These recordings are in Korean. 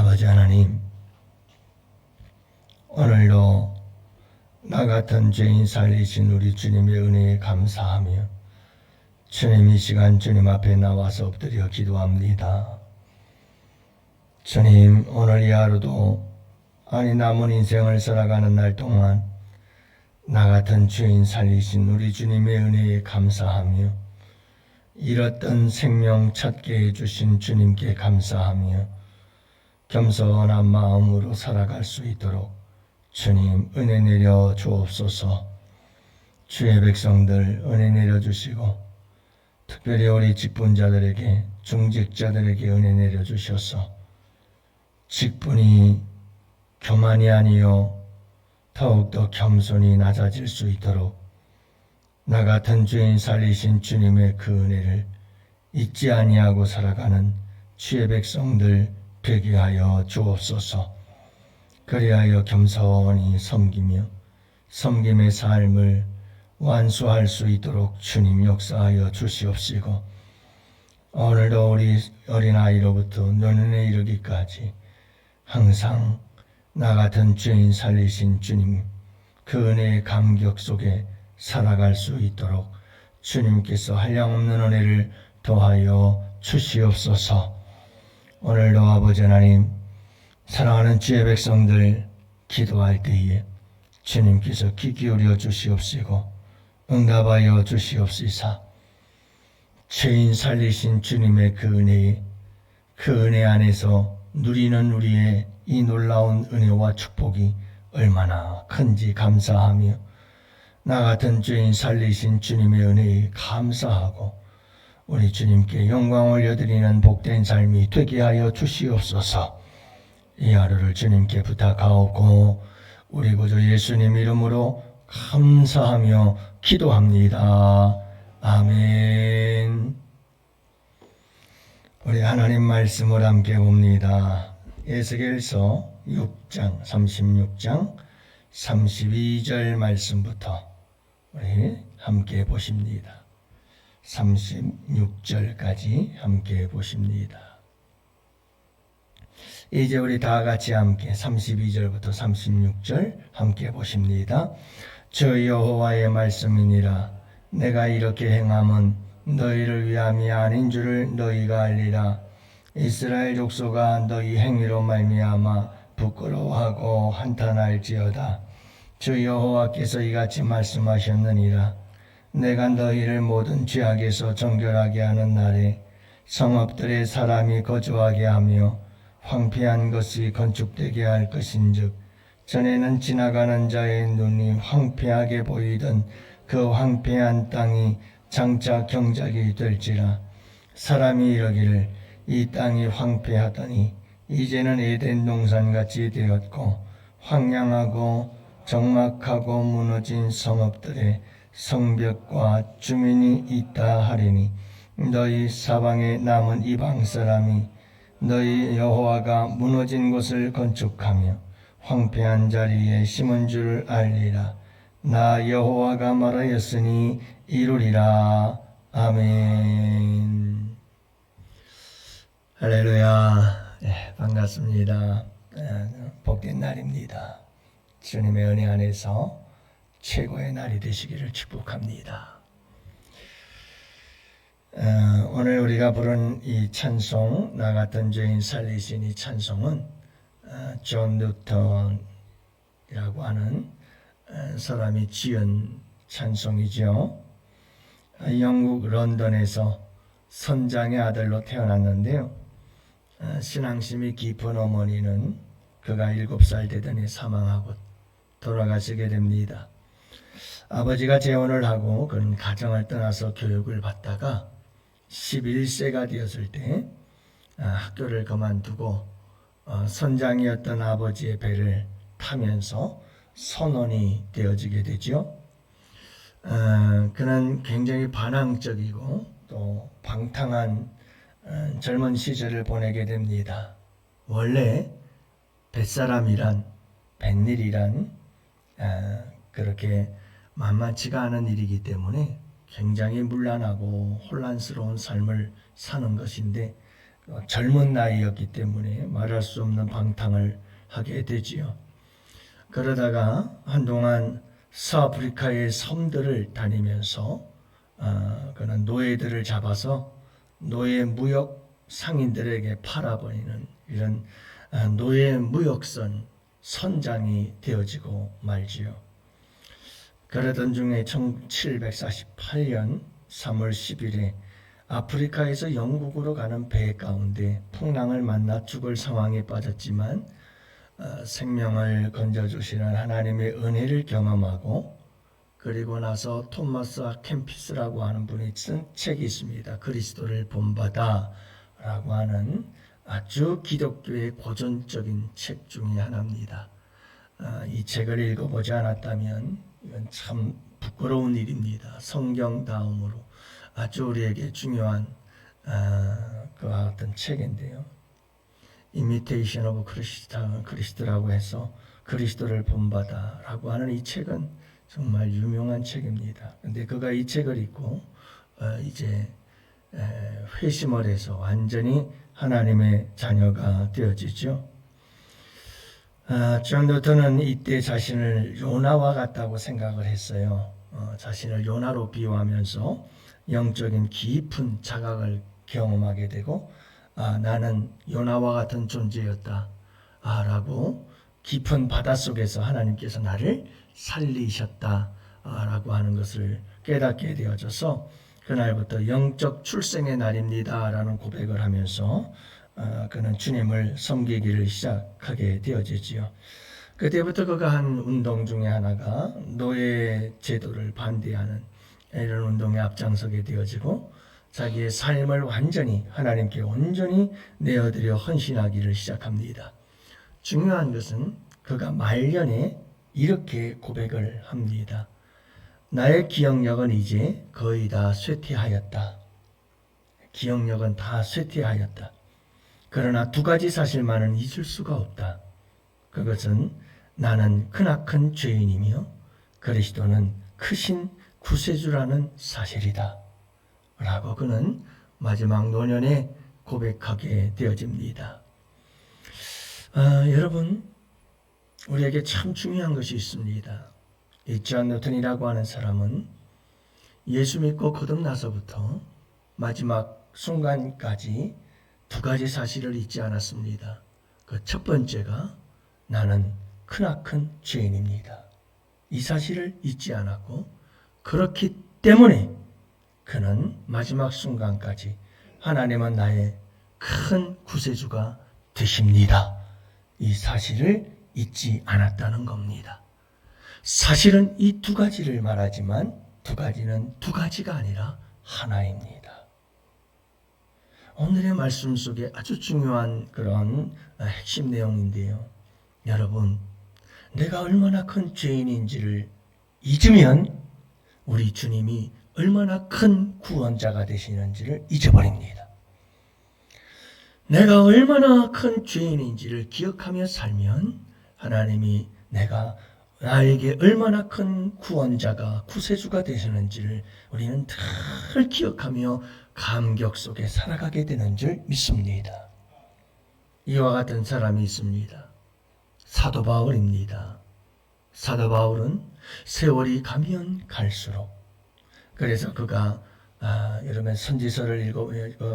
아버지 하나님, 오늘도 나 같은 죄인 살리신 우리 주님의 은혜에 감사하며 주님 이 시간 주님 앞에 나와서 엎드려 기도합니다. 주님, 오늘 이 하루도 남은 인생을 살아가는 날 동안 나 같은 죄인 살리신 우리 주님의 은혜에 감사하며 잃었던 생명 찾게 해주신 주님께 감사하며 겸손한 마음으로 살아갈 수 있도록 주님 은혜 내려 주옵소서. 주의 백성들 은혜 내려 주시고 특별히 우리 직분자들에게 중직자들에게 은혜 내려 주셔서 직분이 교만이 아니요 더욱더 겸손히 낮아질 수 있도록 나 같은 죄인 살리신 주님의 그 은혜를 잊지 아니하고 살아가는 주의 백성들 되게 하여 주옵소서. 그리하여 겸손히 섬기며 섬김의 삶을 완수할 수 있도록 주님 역사하여 주시옵시고, 오늘도 우리 어린아이로부터 노년에 이르기까지 항상 나 같은 죄인 살리신 주님 그 은혜의 감격 속에 살아갈 수 있도록 주님께서 한량없는 은혜를 더하여 주시옵소서. 오늘도 아버지 하나님, 사랑하는 주의 백성들 기도할 때에 주님께서 귀 기울여 주시옵시고 응답하여 주시옵시사. 죄인 살리신 주님의 그 은혜 안에서 누리는 우리의 이 놀라운 은혜와 축복이 얼마나 큰지 감사하며 나 같은 죄인 살리신 주님의 은혜에 감사하고 우리 주님께 영광을 올려드리는 복된 삶이 되게 하여 주시옵소서. 이 하루를 주님께 부탁하옵고 우리 구주 예수님 이름으로 감사하며 기도합니다. 아멘. 우리 하나님 말씀을 함께 봅니다. 에스겔서 6장 36장 32절 말씀부터 우리 함께 보십니다. 36절까지 함께 보십니다. 이제 우리 다 같이 함께 32절부터 36절 함께 보십니다. 주 여호와의 말씀이니라. 내가 이렇게 행함은 너희를 위함이 아닌 줄을 너희가 알리라. 이스라엘 족속아 너희 행위로 말미암아 부끄러워하고 한탄할지어다. 주 여호와께서 이같이 말씀하셨느니라. 내가 너희를 모든 죄악에서 정결하게 하는 날에 성읍들의 사람이 거주하게 하며 황폐한 것이 건축되게 할 것인즉, 전에는 지나가는 자의 눈이 황폐하게 보이던 그 황폐한 땅이 장차 경작이 될지라. 사람이 이러기를 이 땅이 황폐하더니 이제는 에덴 동산같이 되었고 황량하고 적막하고 무너진 성읍들에 성벽과 주민이 있다 하리니, 너희 사방에 남은 이방 사람이 너희 여호와가 무너진 곳을 건축하며 황폐한 자리에 심은 줄을 알리라. 나 여호와가 말하였으니 이루리라. 아멘. 할렐루야. 반갑습니다. 복된 날입니다. 주님의 은혜 안에서 최고의 날이 되시기를 축복합니다. 오늘 우리가 부른 이 찬송, 나 같은 죄인 살리신 이 찬송은 존 뉴턴이라고 하는 사람이 지은 찬송이죠. 영국 런던에서 선장의 아들로 태어났는데요. 신앙심이 깊은 어머니는 그가 7살 되더니 사망하고 돌아가시게 됩니다. 아버지가 재혼을 하고 그런 가정을 떠나서 교육을 받다가 11세가 되었을 때 학교를 그만두고 선장이었던 아버지의 배를 타면서 선원이 되어지게 되죠. 그는 굉장히 반항적이고 또 방탕한 젊은 시절을 보내게 됩니다. 원래 뱃사람이란, 뱃일이란 그렇게 만만치가 않은 일이기 때문에 굉장히 문란하고 혼란스러운 삶을 사는 것인데, 젊은 나이였기 때문에 말할 수 없는 방탕을 하게 되지요. 그러다가 한동안 서아프리카의 섬들을 다니면서 그는 노예들을 잡아서 노예 무역 상인들에게 팔아버리는 이런 노예 무역선 선장이 되어지고 말지요. 그러던 중에 1748년 3월 10일에 아프리카에서 영국으로 가는 배 가운데 풍랑을 만나 죽을 상황에 빠졌지만 생명을 건져주시는 하나님의 은혜를 경험하고, 그리고 나서 토마스 아 캠피스라고 하는 분이 쓴 책이 있습니다. 그리스도를 본받아 라고 하는 아주 기독교의 고전적인 책 중에 하나입니다. 이 책을 읽어보지 않았다면 이건 참 부끄러운 일입니다. 성경 다음으로 아주 우리에게 중요한 그와 같은 책인데요. Imitation of Christ라고 해서 그리스도를 본받아라고 하는 이 책은 정말 유명한 책입니다. 근데 그가 이 책을 읽고 이제 회심을 해서 완전히 하나님의 자녀가 되어지죠. 존 노턴은 이때 자신을 요나와 같다고 생각을 했어요. 자신을 요나로 비유하면서 영적인 깊은 자각을 경험하게 되고, 나는 요나와 같은 존재였다 라고, 깊은 바닷속에서 하나님께서 나를 살리셨다 라고 하는 것을 깨닫게 되어져서 그날부터 영적 출생의 날입니다 라는 고백을 하면서 그는 주님을 섬기기를 시작하게 되어지지요. 그때부터 그가 한 운동 중에 하나가 노예 제도를 반대하는 이런 운동에 앞장서게 되어지고, 자기의 삶을 완전히 하나님께 온전히 내어드려 헌신하기를 시작합니다. 중요한 것은 그가 말년에 이렇게 고백을 합니다. 나의 기억력은 이제 거의 다 쇠퇴하였다. 기억력은 다 쇠퇴하였다. 그러나 두 가지 사실만은 잊을 수가 없다. 그것은 나는 크나큰 죄인이며 그리스도는 크신 구세주라는 사실이다 라고 그는 마지막 노년에 고백하게 되어집니다. 여러분, 우리에게 참 중요한 것이 있습니다. 이 존 노턴이라고 하는 사람은 예수 믿고 거듭나서부터 마지막 순간까지 두 가지 사실을 잊지 않았습니다. 그 첫 번째가 나는 크나큰 죄인입니다. 이 사실을 잊지 않았고, 그렇기 때문에 그는 마지막 순간까지 하나님은 나의 큰 구세주가 되십니다. 이 사실을 잊지 않았다는 겁니다. 사실은 이 두 가지를 말하지만 두 가지는 두 가지가 아니라 하나입니다. 오늘의 말씀 속에 아주 중요한 그런 핵심 내용인데요. 여러분, 내가 얼마나 큰 죄인인지를 잊으면 우리 주님이 얼마나 큰 구원자가 되시는지를 잊어버립니다. 내가 얼마나 큰 죄인인지를 기억하며 살면 하나님이 나에게 얼마나 큰 구원자가 구세주가 되시는지를 우리는 늘 기억하며 감격 속에 살아가게 되는 줄 믿습니다. 이와 같은 사람이 있습니다. 사도 바울입니다. 사도 바울은 세월이 가면 갈수록, 그래서 그가 여러분 선지서를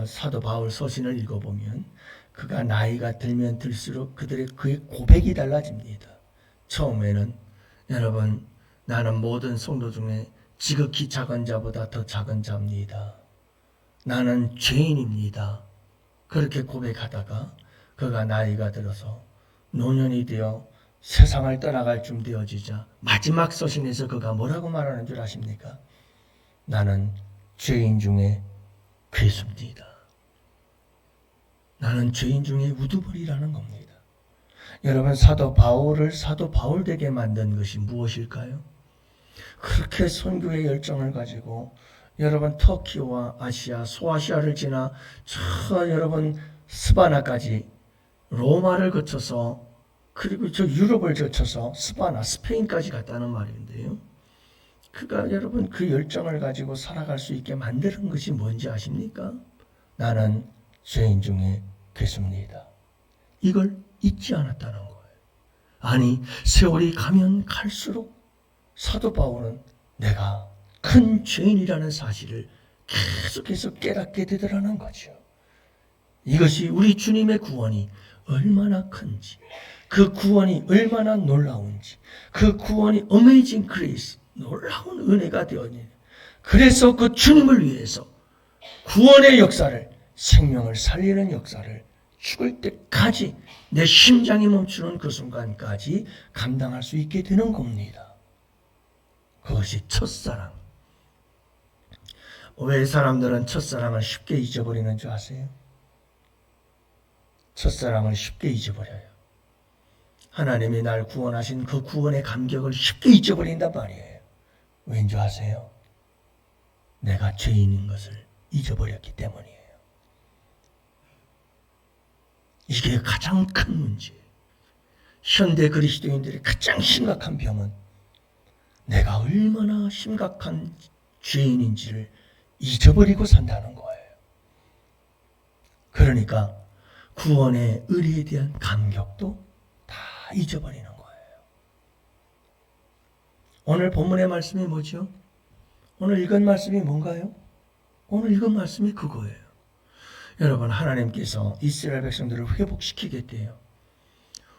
사도 바울 서신을 읽어보면 그가 나이가 들면 들수록 그의 고백이 달라집니다. 처음에는 여러분, 나는 모든 성도 중에 지극히 작은 자보다 더 작은 자입니다. 나는 죄인입니다. 그렇게 고백하다가 그가 나이가 들어서 노년이 되어 세상을 떠나갈 쯤 되어지자 마지막 서신에서 그가 뭐라고 말하는 줄 아십니까? 나는 죄인 중에 괴수입니다. 나는 죄인 중에 우두머리라는 겁니다. 여러분, 사도 바울을 사도 바울 되게 만든 것이 무엇일까요? 그렇게 선교의 열정을 가지고 여러분 터키와 아시아, 소아시아를 지나 여러분 스바나까지 로마를 거쳐서, 그리고 저 유럽을 거쳐서 스바나, 스페인까지 갔다는 말인데요. 그가 여러분 그 열정을 가지고 살아갈 수 있게 만드는 것이 뭔지 아십니까? 나는 죄인 중에 계십니다. 이걸 잊지 않았다는 거예요. 아니, 세월이 가면 갈수록 사도 바울은 내가 큰 죄인이라는 사실을 계속해서 깨닫게 되더라는 거죠. 이것이 우리 주님의 구원이 얼마나 큰지, 그 구원이 얼마나 놀라운지, 그 구원이 어메이징 그레이스, 놀라운 은혜가 되었느냐. 그래서 그 주님을 위해서 구원의 역사를, 생명을 살리는 역사를 죽을 때까지 내 심장이 멈추는 그 순간까지 감당할 수 있게 되는 겁니다. 그것이 첫사랑. 왜 사람들은 첫사랑을 쉽게 잊어버리는 줄 아세요? 첫사랑을 쉽게 잊어버려요. 하나님이 날 구원하신 그 구원의 감격을 쉽게 잊어버린단 말이에요. 왠지 아세요? 내가 죄인인 것을 잊어버렸기 때문이에요. 이게 가장 큰 문제예요. 현대 그리스도인들의 가장 심각한 병은 내가 얼마나 심각한 죄인인지를 잊어버리고 산다는 거예요. 그러니까 구원의 의리에 대한 감격도 다 잊어버리는 거예요. 오늘 본문의 말씀이 뭐죠? 오늘 읽은 말씀이 뭔가요? 오늘 읽은 말씀이 그거예요. 여러분, 하나님께서 이스라엘 백성들을 회복시키겠대요.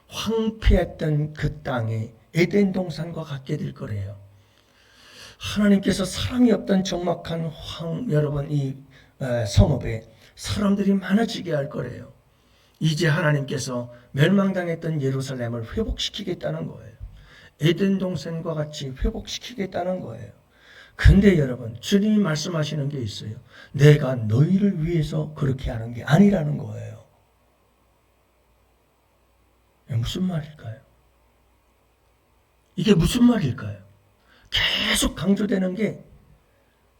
황폐했던 그 땅에 에덴 동산과 같게 될 거래요. 하나님께서 사람이 없던 적막한 여러분 이 성읍에 사람들이 많아지게 할 거래요. 이제 하나님께서 멸망당했던 예루살렘을 회복시키겠다는 거예요. 에덴 동산과 같이 회복시키겠다는 거예요. 근데 여러분, 주님이 말씀하시는 게 있어요. 내가 너희를 위해서 그렇게 하는 게 아니라는 거예요. 무슨 말일까요? 이게 무슨 말일까요? 계속 강조되는 게,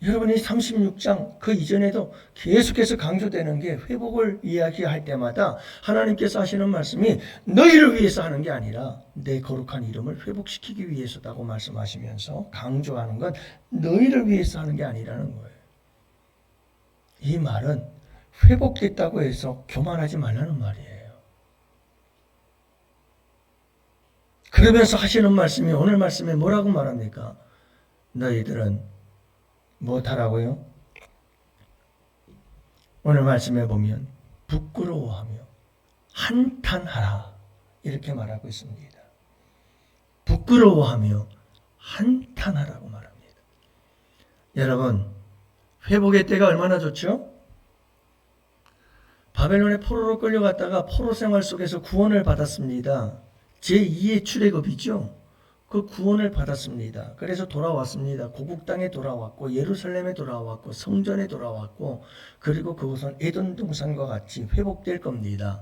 여러분이 36장 그 이전에도 계속해서 강조되는 게, 회복을 이야기할 때마다 하나님께서 하시는 말씀이 너희를 위해서 하는 게 아니라 내 거룩한 이름을 회복시키기 위해서다고 말씀하시면서 강조하는 건 너희를 위해서 하는 게 아니라는 거예요. 이 말은 회복됐다고 해서 교만하지 말라는 말이에요. 그러면서 하시는 말씀이, 오늘 말씀에 뭐라고 말합니까? 너희들은 무엇하라고요? 오늘 말씀에 보면 부끄러워하며 한탄하라 이렇게 말하고 있습니다. 부끄러워하며 한탄하라고 말합니다. 여러분, 회복의 때가 얼마나 좋죠? 바벨론의 포로로 끌려갔다가 포로 생활 속에서 구원을 받았습니다. 제2의 출애굽이죠. 그 구원을 받았습니다. 그래서 돌아왔습니다. 고국 땅에 돌아왔고 예루살렘에 돌아왔고 성전에 돌아왔고, 그리고 그곳은 에덴 동산과 같이 회복될 겁니다.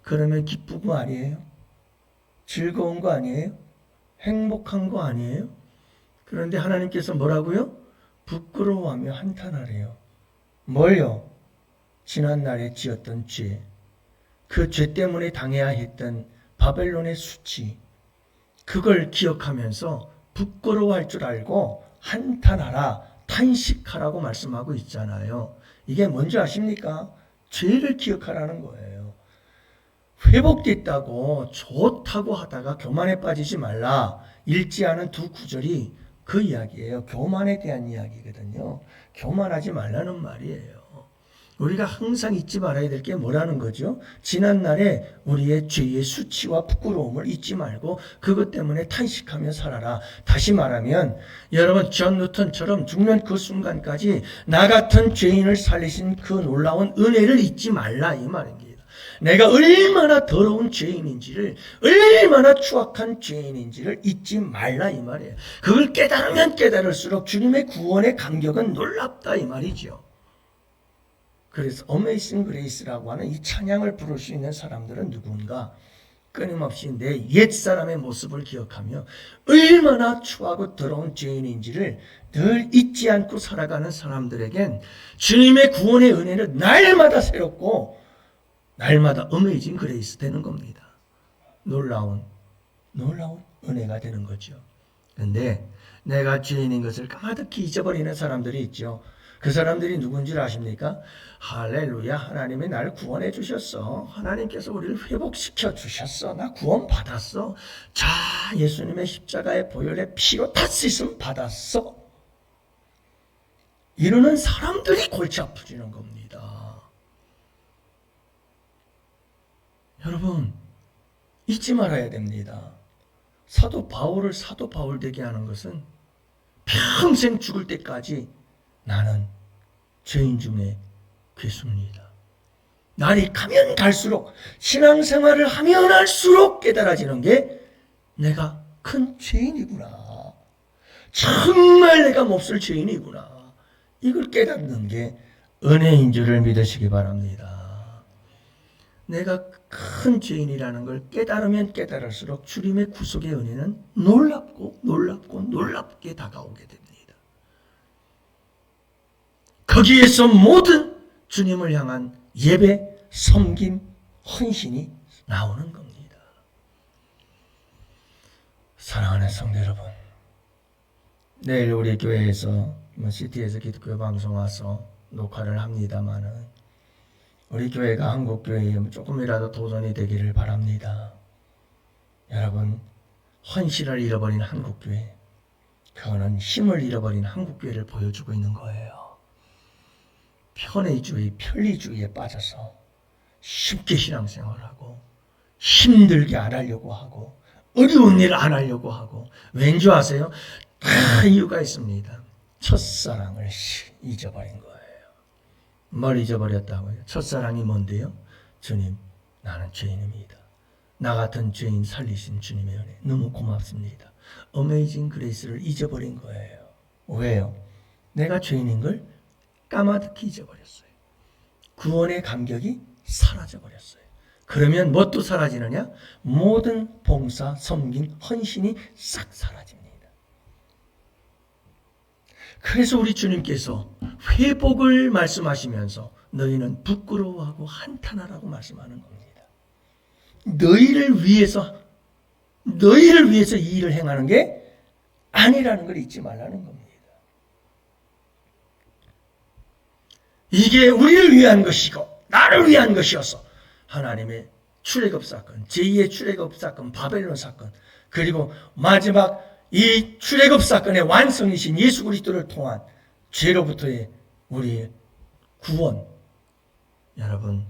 그러면 기쁜 거 아니에요? 즐거운 거 아니에요? 행복한 거 아니에요? 그런데 하나님께서 뭐라고요? 부끄러워하며 한탄하래요. 뭘요? 지난날에 지었던 죄, 그 죄 때문에 당해야 했던 바벨론의 수치, 그걸 기억하면서 부끄러워할 줄 알고 한탄하라, 탄식하라고 말씀하고 있잖아요. 이게 뭔지 아십니까? 죄를 기억하라는 거예요. 회복됐다고 좋다고 하다가 교만에 빠지지 말라. 읽지 않은 두 구절이 그 이야기예요. 교만에 대한 이야기거든요. 교만하지 말라는 말이에요. 우리가 항상 잊지 말아야 될 게 뭐라는 거죠? 지난날에 우리의 죄의 수치와 부끄러움을 잊지 말고 그것 때문에 탄식하며 살아라. 다시 말하면 여러분, 존 뉴턴처럼 죽는 그 순간까지 나 같은 죄인을 살리신 그 놀라운 은혜를 잊지 말라 이 말입니다. 내가 얼마나 더러운 죄인인지를, 얼마나 추악한 죄인인지를 잊지 말라 이 말이에요. 그걸 깨달으면 깨달을수록 주님의 구원의 감격은 놀랍다 이 말이죠. 그래서 어메이징 그레이스라고 하는 이 찬양을 부를 수 있는 사람들은 누군가? 끊임없이 내 옛사람의 모습을 기억하며 얼마나 추하고 더러운 죄인인지를 늘 잊지 않고 살아가는 사람들에겐 주님의 구원의 은혜는 날마다 새롭고 날마다 어메이징 그레이스 되는 겁니다. 놀라운 은혜가 되는 거죠. 그런데 내가 죄인인 것을 까마득히 잊어버리는 사람들이 있죠. 그 사람들이 누군지 아십니까? 할렐루야, 하나님이 나를 구원해 주셨어. 하나님께서 우리를 회복시켜 주셨어. 나 구원 받았어. 자, 예수님의 십자가의 보혈의 피로 다 씻음 받았어. 이러는 사람들이 골치 아프지는 겁니다. 여러분, 잊지 말아야 됩니다. 사도 바울을 사도 바울 되게 하는 것은 평생 죽을 때까지 나는 죄인 중에 괴수입니다. 날이 가면 갈수록, 신앙생활을 하면 할수록 깨달아지는 게 내가 큰 죄인이구나. 정말 내가 몹쓸 죄인이구나. 이걸 깨닫는 게 은혜인 줄을 믿으시기 바랍니다. 내가 큰 죄인이라는 걸 깨달으면 깨달을수록 주님의 구속의 은혜는 놀랍고 놀랍고 놀랍게 다가오게 됩니다. 거기에서 모든 주님을 향한 예배, 섬김, 헌신이 나오는 겁니다. 사랑하는 성도 여러분, 내일 우리 교회에서 시티에서 기독교 방송 와서 녹화를 합니다마는 우리 교회가 한국 교회에 조금이라도 도전이 되기를 바랍니다. 여러분, 헌신을 잃어버린 한국 교회, 그거는 힘을 잃어버린 한국 교회를 보여주고 있는 거예요. 편의주의, 편리주의에 빠져서 쉽게 신앙생활하고 힘들게 안 하려고 하고 어려운 일 안 하려고 하고, 왠지 아세요? 다 이유가 있습니다. 첫사랑을 잊어버린 거예요. 뭘 잊어버렸다고요? 첫사랑이 뭔데요? 주님, 나는 죄인입니다. 나 같은 죄인 살리신 주님의 은혜 너무 고맙습니다. 어메이징 그레이스를 잊어버린 거예요. 왜요? 내가 죄인인 걸 까마득히 잊어버렸어요. 구원의 감격이 사라져버렸어요. 그러면 무엇도 사라지느냐? 모든 봉사, 섬김, 헌신이 싹 사라집니다. 그래서 우리 주님께서 회복을 말씀하시면서 너희는 부끄러워하고 한탄하라고 말씀하는 겁니다. 너희를 위해서 이 일을 행하는 게 아니라는 걸 잊지 말라는 겁니다. 이게 우리를 위한 것이고 나를 위한 것이어서 하나님의 출애굽 사건, 제2의 출애굽 사건, 바벨론 사건, 그리고 마지막 이 출애굽 사건의 완성이신 예수 그리스도를 통한 죄로부터의 우리의 구원, 여러분,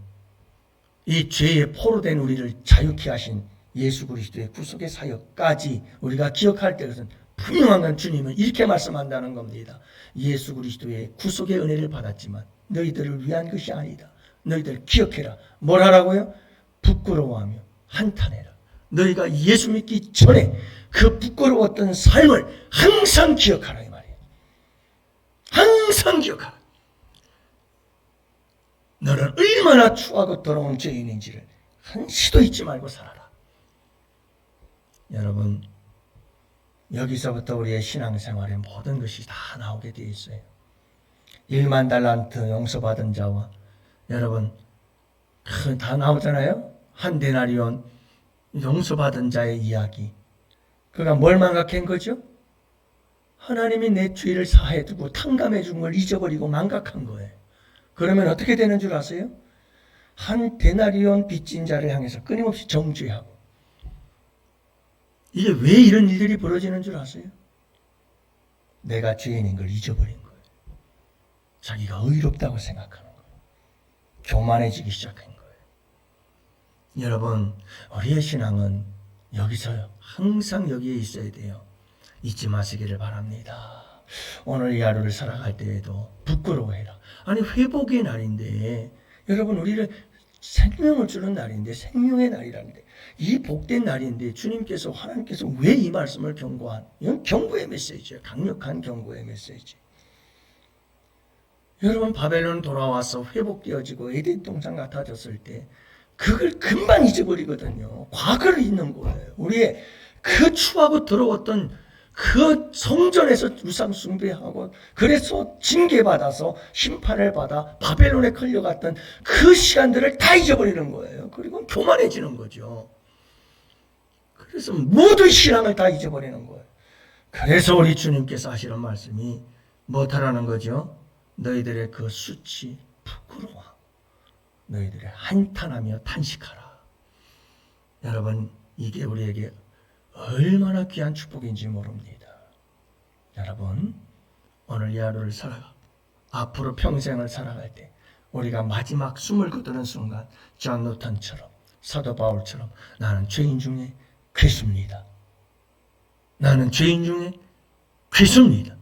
이 죄에 포로된 우리를 자유케 하신 예수 그리스도의 구속의 사역까지 우리가 기억할 때는 분명한 건 주님은 이렇게 말씀한다는 겁니다. 예수 그리스도의 구속의 은혜를 받았지만 너희들을 위한 것이 아니다. 너희들 기억해라. 뭘 하라고요? 부끄러워하며 한탄해라. 너희가 예수 믿기 전에 그 부끄러웠던 삶을 항상 기억하라 이 말이에요. 항상 기억하라. 너는 얼마나 추하고 더러운 죄인인지를 한시도 잊지 말고 살아라. 여러분, 여기서부터 우리의 신앙생활의 모든 것이 다 나오게 되어 있어요. 1만 달란트 용서받은 자와, 여러분, 다 나오잖아요. 한 데나리온 용서받은 자의 이야기. 그가 뭘 망각한 거죠? 하나님이 내 죄를 사해 두고 탕감해 준 걸 잊어버리고 망각한 거예요. 그러면 어떻게 되는 줄 아세요? 한 데나리온 빚진 자를 향해서 끊임없이 정죄하고. 이게 왜 이런 일들이 벌어지는 줄 아세요? 내가 죄인인 걸 잊어버린 거예요. 자기가 의롭다고 생각하는 거예요. 교만해지기 시작한 거예요. 여러분, 우리의 신앙은 여기서요. 항상 여기에 있어야 돼요. 잊지 마시기를 바랍니다. 오늘 이 하루를 살아갈 때에도 부끄러워해라. 아니, 회복의 날인데, 여러분, 우리를 생명을 주는 날인데, 생명의 날이라는데, 이 복된 날인데 주님께서, 하나님께서 왜 이 말씀을 경고한, 이건 경고의 메시지예요. 강력한 경고의 메시지. 여러분, 바벨론 돌아와서 회복되어지고 에덴 동산 같아졌을 때 그걸 금방 잊어버리거든요. 과거를 잊는 거예요. 우리의 그 추하고 더러웠던 그 성전에서 우상 숭배하고 그래서 징계받아서 심판을 받아 바벨론에 끌려갔던 그 시간들을 다 잊어버리는 거예요. 그리고 교만해지는 거죠. 그래서 모든 신앙을 다 잊어버리는 거예요. 그래서 우리 주님께서 하시는 말씀이 뭐하라는 거죠? 너희들의 그 수치 부끄러워. 너희들의 한탄하며 탄식하라. 여러분, 이게 우리에게 얼마나 귀한 축복인지 모릅니다. 여러분, 오늘 이 하루를 살아가 앞으로 평생을 살아갈 때 우리가 마지막 숨을 거두는 순간 존 노턴처럼, 사도 바울처럼 나는 죄인 중에 괴수입니다. 나는 죄인 중에 괴수입니다.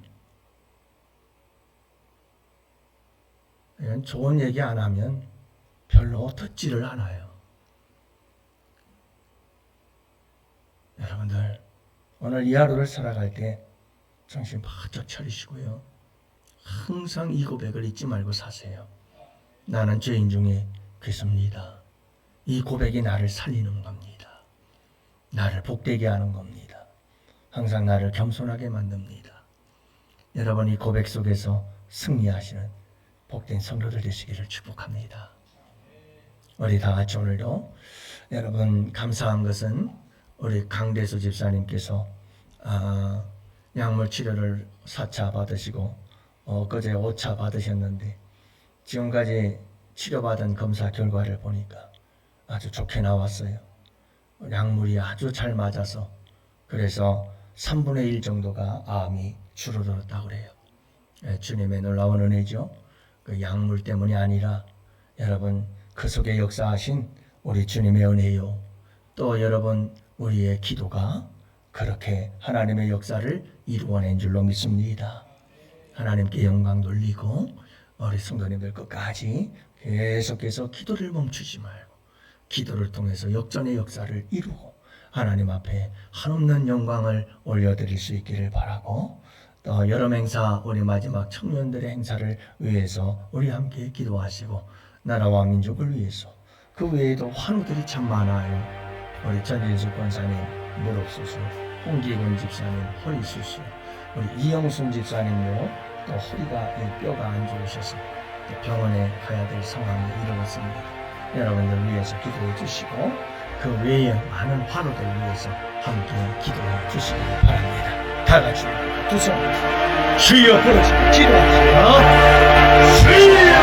이건 좋은 얘기 안 하면 별로 듣지를 않아요. 여러분들, 오늘 이 하루를 살아갈 때 정신 바짝 차리시고요. 항상 이 고백을 잊지 말고 사세요. 나는 죄인 중에 괴수입니다. 이 고백이 나를 살리는 겁니다. 나를 복되게 하는 겁니다. 항상 나를 겸손하게 만듭니다. 여러분, 이 고백 속에서 승리하시는 복된 성도들 되시기를 축복합니다. 우리 다 같이 오늘도 여러분 감사한 것은 우리 강대수 집사님께서 약물 치료를 4차 받으시고 그제 5차 받으셨는데 지금까지 치료받은 검사 결과를 보니까 아주 좋게 나왔어요. 약물이 아주 잘 맞아서 그래서 3분의 1 정도가 암이 줄어들었다고 그래요. 주님의 놀라운 은혜죠. 그 약물 때문이 아니라 여러분 그 속에 역사하신 우리 주님의 은혜요. 또 여러분 우리의 기도가 그렇게 하나님의 역사를 이루어낸 줄로 믿습니다. 하나님께 영광 돌리고 우리 성도님들 끝까지 계속해서 기도를 멈추지 말고 기도를 통해서 역전의 역사를 이루고 하나님 앞에 한없는 영광을 올려드릴 수 있기를 바라고 또 여름 행사 우리 마지막 청년들의 행사를 위해서 우리 함께 기도하시고 나라와 민족을 위해서 그 외에도 환우들이 참 많아요. 우리 전진수 권사님 무릎 수술, 홍기근 집사님 허리 수술, 우리 이영순 집사님도 또 허리가 뼈가 안 좋으셔서 병원에 가야 될 상황이 이루어졌습니다. 여러분들 위해서 기도해 주시고 그 외에 많은 환우들 위해서 함께 기도해 주시기 바랍니다. 다 같이 두 손 주여 부르시고 기도합시다. 주여